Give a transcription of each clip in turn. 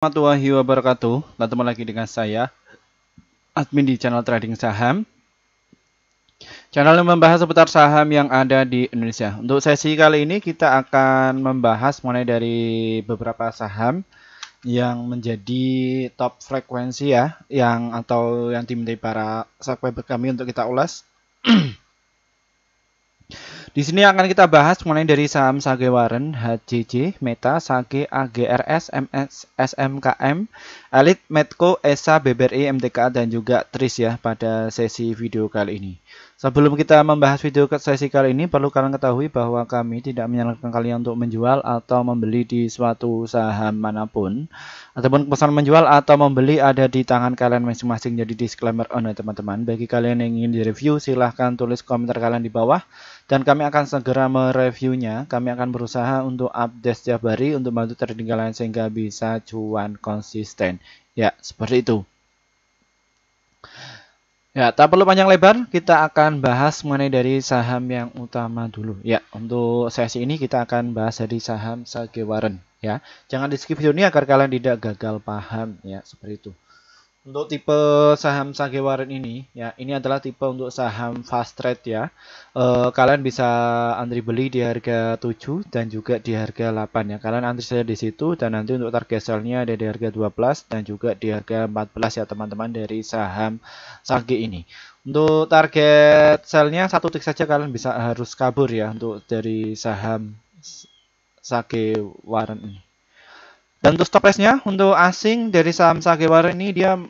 Warahmatullahi wabarakatuh. Ketemu lagi dengan saya, admin di channel Trading Saham. Channel yang membahas seputar saham yang ada di Indonesia. Untuk sesi kali ini kita akan membahas mulai dari beberapa saham yang menjadi top frekuensi ya, atau yang dimintai para subscriber kami untuk kita ulas. Di sini akan kita bahas mulai dari saham Sage Waren, HJJ, Meta, Sage, AGRS, MS, SMKM, Elite, Medco, ESA, BBRI, MTK, dan juga TRIS ya pada sesi video kali ini. Sebelum kita membahas video sesi kali ini, perlu kalian ketahui bahwa kami tidak menyarankan kalian untuk menjual atau membeli di suatu saham manapun. Ataupun pesan menjual atau membeli ada di tangan kalian masing-masing, jadi disclaimer on ya teman-teman. Bagi kalian yang ingin direview, silahkan tulis komentar kalian di bawah. Dan kami akan segera mereviewnya. Kami akan berusaha untuk update setiap hari untuk membantu trading kalian sehingga bisa cuan konsisten. Ya, seperti itu. Ya, tak perlu panjang lebar, kita akan bahas mengenai dari saham yang utama dulu. Ya, untuk sesi ini kita akan bahas dari saham Sage Waren. Ya, jangan di skip video ini agar kalian tidak gagal paham. Ya, seperti itu. Untuk tipe saham Sage Waren ini, ya ini adalah tipe untuk saham fast trade ya. Kalian bisa antri beli di harga 7 dan juga di harga 8 ya. Kalian antri saja di situ dan nanti untuk target sell-nya ada di harga 12 dan juga di harga 14 ya teman-teman dari saham Sage ini. Untuk target sell-nya satu tick saja kalian bisa harus kabur ya untuk dari saham Sage Waren ini. Dan untuk stop loss-nya untuk asing dari saham Sage Waren ini dia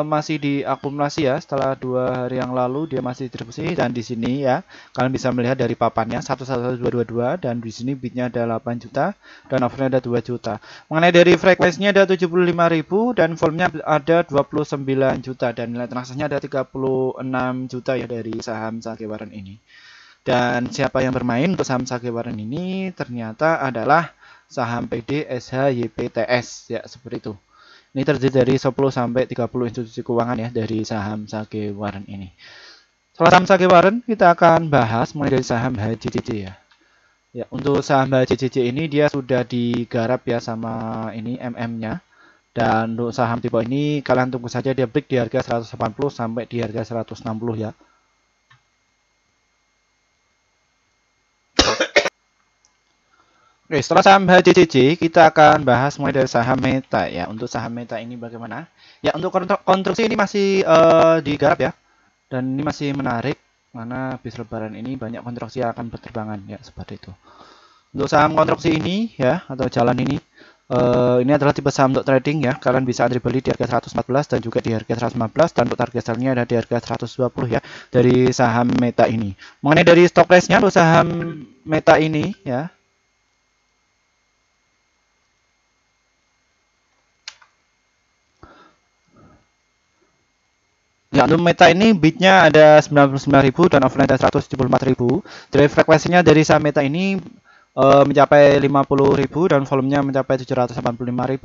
masih diakumulasi ya. Setelah 2 hari yang lalu dia masih distribusi dan di sini ya kalian bisa melihat dari papannya 11222 dan di sini bidnya ada 8 juta dan offernya ada 2 juta. Mengenai dari frekuensinya ada 75.000 dan volumenya ada 29 juta dan nilai transaksinya ada 36 juta ya dari saham Sage Waren ini. Dan siapa yang bermain untuk saham Sage Waren ini ternyata adalah saham PD SHYPTS ya seperti itu. Ini terdiri dari 10 sampai 30 institusi keuangan ya dari saham Sage Waren ini. Setelah saham Sage Waren kita akan bahas mulai dari saham HJJ ya. Ya, untuk saham HJJ ini dia sudah digarap ya sama ini MM-nya. Dan untuk saham tipe ini kalian tunggu saja dia break di harga 180 sampai di harga 160 ya. Oke, setelah saham HJJ, kita akan bahas mulai dari saham Meta ya. Untuk saham Meta ini bagaimana? Ya, untuk konstruksi ini masih digarap ya. Dan ini masih menarik karena habis lebaran ini banyak konstruksi yang akan berterbangan ya, seperti itu. Untuk saham konstruksi ini ya atau jalan ini adalah tipe saham untuk trading ya. Kalian bisa antri beli di harga 114 dan juga di harga 115 dan untuk target sell-nya ada di harga 120 ya dari saham Meta ini. Mengenai dari stock price-nya untuk saham Meta ini ya. Ya, untuk Meta ini bidnya ada 99.000 dan offline ada 174.000. Dari frekuensinya dari saham Meta ini mencapai 50.000 dan volumenya mencapai 785.000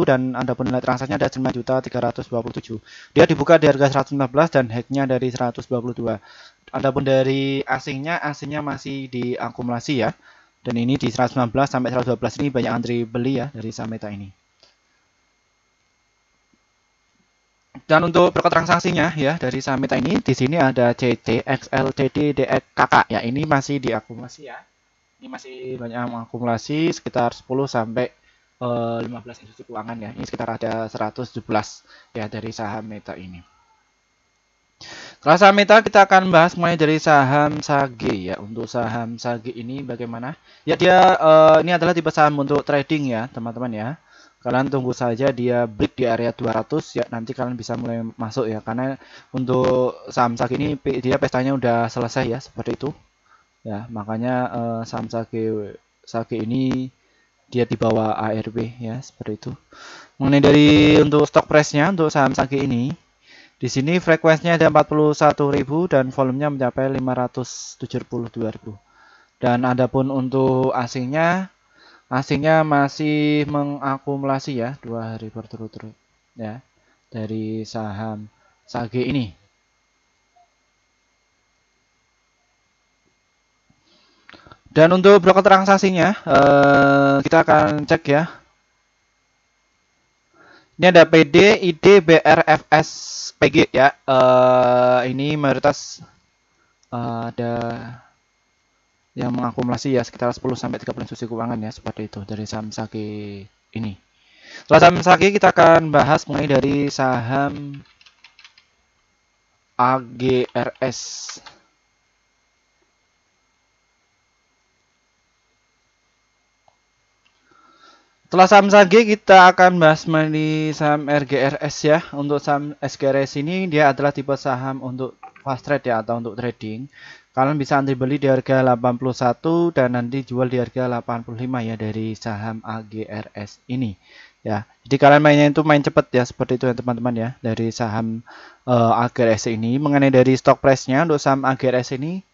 dan adapun nilai transaksinya ada 9.327. Dia dibuka di harga 115 dan hacknya dari 122. Adapun dari asingnya masih diakumulasi ya. Dan ini di 119 sampai 112 ini banyak antri beli ya dari saham Meta ini. Dan untuk broker transaksinya ya dari saham Meta ini di sini ada CT, XL, CD, DX, KK ya ini masih diakumulasi ya. Ini masih banyak mengakumulasi sekitar 10 sampai 15 institusi keuangan ya. Ini sekitar ada 117 ya dari saham Meta ini. Setelah saham Meta kita akan bahas mulai dari saham Sage ya. Untuk saham Sage ini bagaimana? Ya dia ini adalah tipe saham untuk trading ya teman-teman ya. Kalian tunggu saja dia break di area 200 ya nanti kalian bisa mulai masuk ya karena untuk saham Sage ini dia pestanya udah selesai ya seperti itu ya makanya saham Sage ini dia di bawah ARB ya seperti itu. Mengenai dari untuk stock price-nya untuk saham Sage ini di sini frekuensinya ada 41.000 dan volumenya mencapai 572.000 dan adapun untuk asingnya masih mengakumulasi ya 2 hari berturut-turut ya dari saham Sage ini. Dan untuk broker transaksinya kita akan cek ya. Ini ada PD, ID, BRFS, PG ya. Ini mayoritas ada yang mengakumulasi ya sekitar 10 sampai 13 institusi keuangan ya, seperti itu dari saham Sage ini. Setelah saham Sage kita akan bahas mulai dari saham AGRS. Setelah saham Sage kita akan bahas mengenai saham RGRS ya. Untuk saham SGRS ini dia adalah tipe saham untuk fast trade ya, atau untuk trading. Kalian bisa antri beli di harga 81 dan nanti jual di harga 85 ya dari saham AGRS ini ya. Jadi kalian mainnya itu main cepet ya, seperti itu ya teman-teman ya, dari saham AGRS ini. Mengenai dari stock price-nya untuk saham AGRS ini,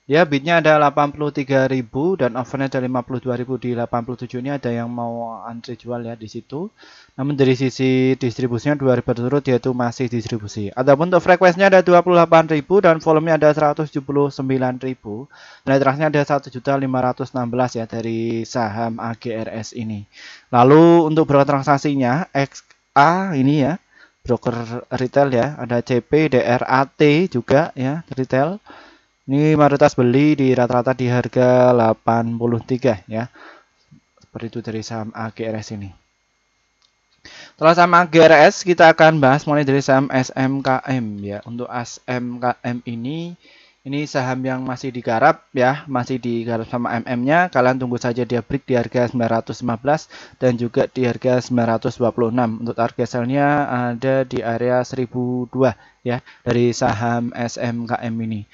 ya, bidnya ada 83.000 dan offernya ada 52.000. Di 87 ini ada yang mau antri jual ya di situ. Namun dari sisi distribusinya 2 hari berturut dia itu masih distribusi. Adapun untuk frekuensinya ada 28.000 dan volumenya ada 179.000. Nilai transaksinya ada 1.516 ya dari saham AGRS ini. Lalu untuk broker transaksinya XA ini ya, broker retail ya, ada CP, DRAT juga ya, retail. Ini mayoritas beli di rata-rata di harga 83 ya. Seperti itu dari saham AGRS ini. Setelah saham AGRS kita akan bahas mulai dari saham SMKM ya. Untuk SMKM ini saham yang masih digarap ya, masih digarap sama MM-nya. Kalian tunggu saja dia break di harga 915 dan juga di harga 926. Untuk target sell-nya ada di area 1002 ya dari saham SMKM ini.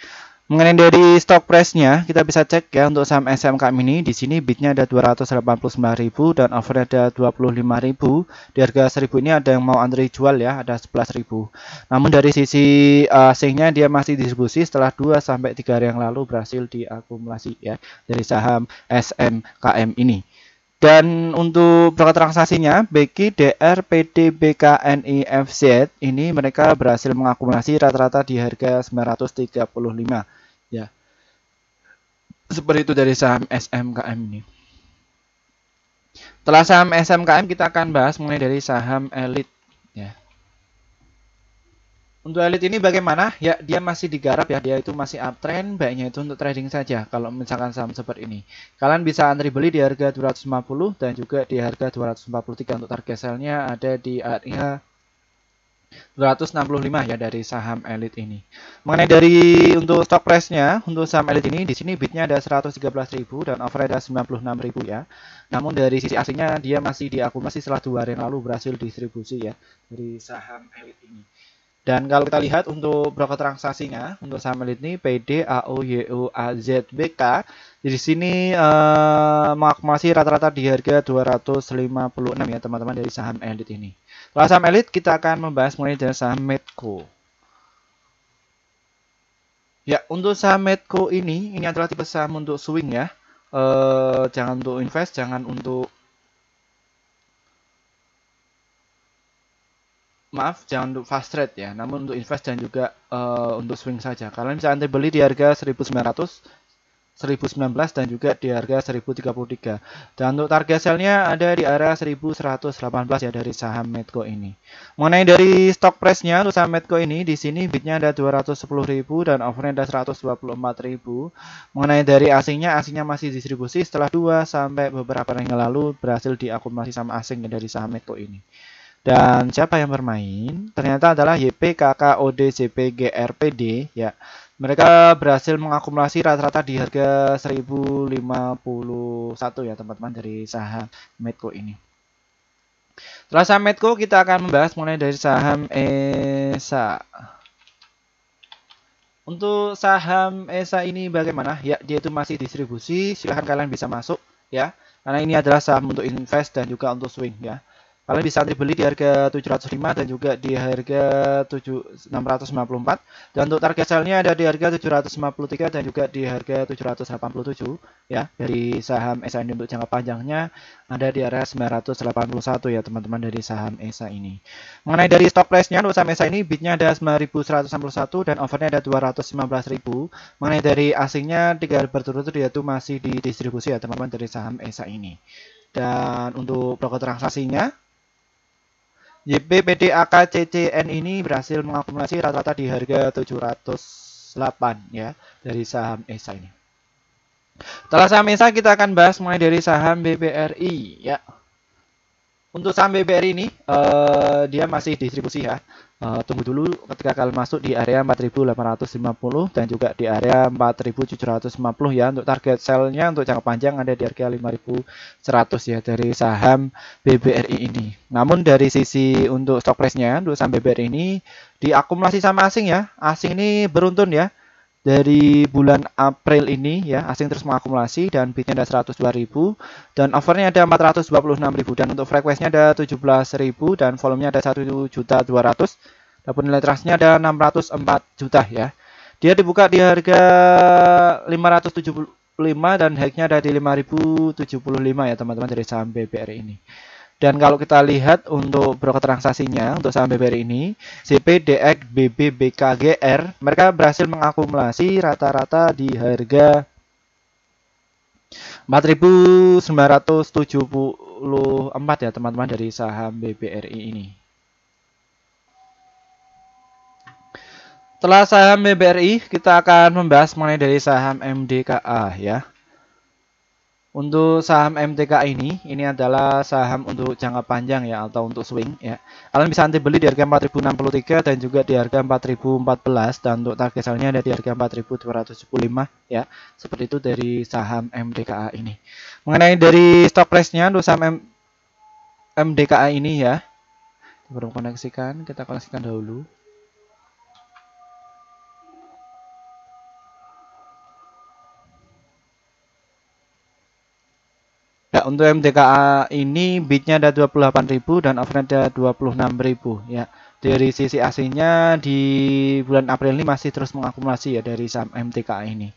Mengenai dari stock price-nya, kita bisa cek ya untuk saham SMKM ini. Di sini bidnya ada 289.000 dan offer ada 25.000. Di harga 1.000 ini ada yang mau antri jual ya, ada 11.000. Namun dari sisi asingnya dia masih distribusi setelah 2 sampai 3 hari yang lalu berhasil diakumulasi ya dari saham SMKM ini. Dan untuk broker transaksinya, BQ, DR, PD, BKNI, FZ ini mereka berhasil mengakumulasi rata-rata di harga 935 ya. Seperti itu dari saham SMKM ini. Setelah saham SMKM kita akan bahas mengenai dari saham elit ya. Untuk elit ini bagaimana? Ya, dia masih digarap ya, dia itu masih uptrend, baiknya itu untuk trading saja. Kalau misalkan saham seperti ini, kalian bisa antri beli di harga 250 dan juga di harga 243. Untuk target sell-nya ada di area 265 ya dari saham elit ini. Mengenai dari untuk stock price-nya, untuk saham elit ini di sini bidnya ada 113.000 dan offer ada 96.000 ya. Namun dari sisi asingnya dia masih diakumulasi setelah 2 hari yang lalu berhasil distribusi ya dari saham elit ini. Dan kalau kita lihat untuk broker transaksinya untuk saham elit ini PD, AO, YO, AZ, BK di sini mengakumulasi rata-rata di harga 256 ya teman-teman dari saham elit ini. Setelah saham elit kita akan membahas mulai dari saham Medco. Ya, untuk saham Medco ini adalah tipe saham untuk swing ya. Jangan untuk invest, jangan untuk jangan untuk fast trade ya, namun untuk invest dan juga untuk swing saja. Kalian bisa antri beli di harga 1.900, 1019 dan juga di harga 1033. Dan untuk target sell-nya ada di area 1118 ya dari saham Medco ini. Mengenai dari stock price-nya untuk saham Medco ini di sini bidnya ada 210.000 dan offer-nya ada 124.000. Mengenai dari asingnya masih distribusi setelah 2 sampai beberapa hari yang lalu berhasil diakumulasi sama asing dari saham Medco ini. Dan siapa yang bermain? Ternyata adalah YP, KK, OD, CP, GR, PD ya. Mereka berhasil mengakumulasi rata-rata di harga 1051 ya teman-teman dari saham Medco ini. Setelah saham Medco kita akan membahas mulai dari saham ESA. Untuk saham ESA ini bagaimana? Ya, dia itu masih distribusi, silahkan kalian bisa masuk ya. Karena ini adalah saham untuk invest dan juga untuk swing ya. Kalian bisa antri beli di harga 705 dan juga di harga 694. Dan untuk target sell-nya ada di harga 753 dan juga di harga 787 ya. Dari saham ESA ini untuk jangka panjangnya ada di area 981 ya teman-teman dari saham ESA ini. Mengenai dari stock price-nya untuk saham ESA ini bidnya ada 9.161 dan offer-nya ada 215.000. Mengenai dari asingnya 3 hari berturut-turut dia itu masih didistribusi ya teman-teman dari saham ESA ini. Dan untuk broker transaksinya YP PDAK CCN ini berhasil mengakumulasi rata-rata di harga 708 ya dari saham ESA ini. Setelah saham ESA kita akan bahas mulai dari saham BBRI ya. Untuk saham BBRI ini dia masih distribusi ya. Tunggu dulu ketika kalian masuk di area 4.850 dan juga di area 4.750 ya. Untuk target sell-nya untuk jangka panjang ada di harga 5.100 ya dari saham BBRI ini. Namun dari sisi untuk stock price-nya untuk saham BBRI ini diakumulasi sama asing ya. Asing ini beruntun ya. Dari bulan April ini ya, asing terus mengakumulasi dan bidnya ada 102.000 dan offernya ada 426.000 dan untuk frekuensinya ada 17.000 dan volumenya ada 1.200.000 dan nilai trustnya ada 604 juta ya. Dia dibuka di harga 575 dan high-nya ada di 5.075 ya teman-teman dari saham BBRI ini. Dan kalau kita lihat untuk broker transaksinya untuk saham BBRI ini, CPDX, BB, BKGR, mereka berhasil mengakumulasi rata-rata di harga 4.974 ya teman-teman dari saham BBRI ini. Setelah saham BBRI, kita akan membahas mengenai dari saham MDKA ya. Untuk saham MTK ini adalah saham untuk jangka panjang ya atau untuk swing ya. Kalian bisa nanti beli di harga 4.063 dan juga di harga 4.014 dan untuk target sell-nya ada di harga 4.275 ya. Seperti itu dari saham MDKA ini. Mengenai dari stock price-nya untuk saham MDKA ini ya. Baru koneksikan, kita koneksikan dahulu. Ya, untuk MDKA ini bidnya ada 28.000 dan offernya ada 26.000 ya. Dari sisi aslinya di bulan April ini masih terus mengakumulasi ya dari saham MTKA ini.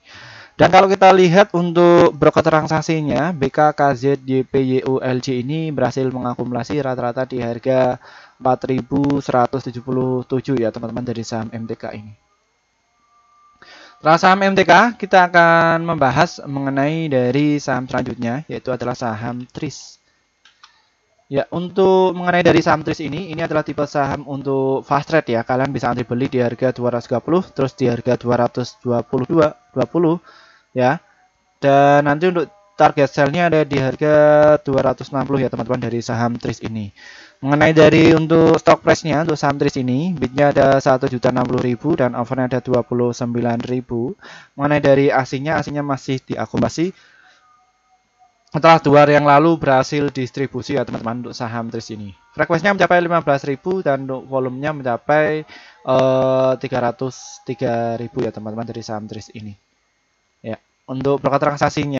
Dan kalau kita lihat untuk broker transaksinya BKKZ YPYU LJ ini berhasil mengakumulasi rata-rata di harga 4.177 ya teman-teman dari saham MTK ini. Setelah saham MTK, kita akan membahas mengenai dari saham selanjutnya, yaitu adalah saham TRIS. Ya, untuk mengenai dari saham TRIS ini adalah tipe saham untuk fast trade ya. Kalian bisa antri beli di harga 230, terus di harga 220 ya. Dan nanti untuk target sell-nya ada di harga 260 ya teman-teman dari saham TRIS ini. Mengenai dari untuk stock price-nya untuk saham TRIS ini, bidnya ada 1.060.000 dan offernya ada 29.000. Mengenai dari aslinya masih diakumulasi. Setelah 2 hari yang lalu berhasil distribusi ya teman-teman untuk saham TRIS ini. Frekuensinya mencapai 15.000 dan untuk volumenya mencapai 303.000 ya teman-teman dari saham TRIS ini. Ya, untuk broker transaksinya